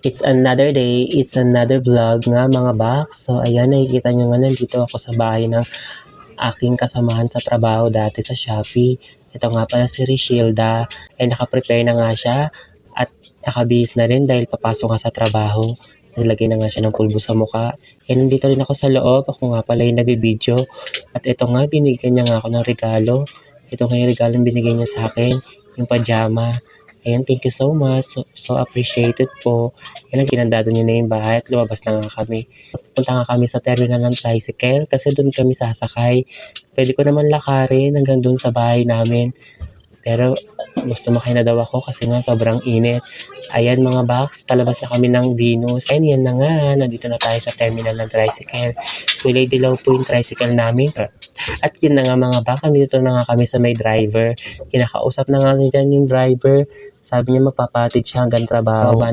It's another day, it's another vlog nga mga box. So ayan, nakikita nyo nga nandito ako sa bahay ng aking kasamahan sa trabaho dati sa Shopee. Ito nga pala si Richilda ay nakaprepare na nga siya at nakabihis na rin dahil papasok nga sa trabaho. Naglagay na nga siya ng pulbo sa mukha. Eh nandito rin ako sa loob, ako nga pala yung nabibideo. At ito nga, binigyan niya nga ako ng regalo. Ito nga yung regalo binigay niya sa akin, yung pajama. Ayan, thank you so much. So appreciated po. Yan, ginandado niya na yung bahay at lumabas na nga kami. Punta nga kami sa terminal ng tricycle kasi doon kami sasakay. Pwede ko naman lakarin hanggang doon sa bahay namin. Pero gusto sumakay na daw ako kasi nga sobrang init. Ayan mga box, palabas na kami ng Venus. Ayan, yan na nga. Nandito na tayo sa terminal ng tricycle. Kulay dilaw po yung tricycle namin. At yun na nga mga box, nandito na nga kami sa may driver. Kinakausap na nga dyan yung driver. Sabi niya magpapatid siya hanggang trabaho.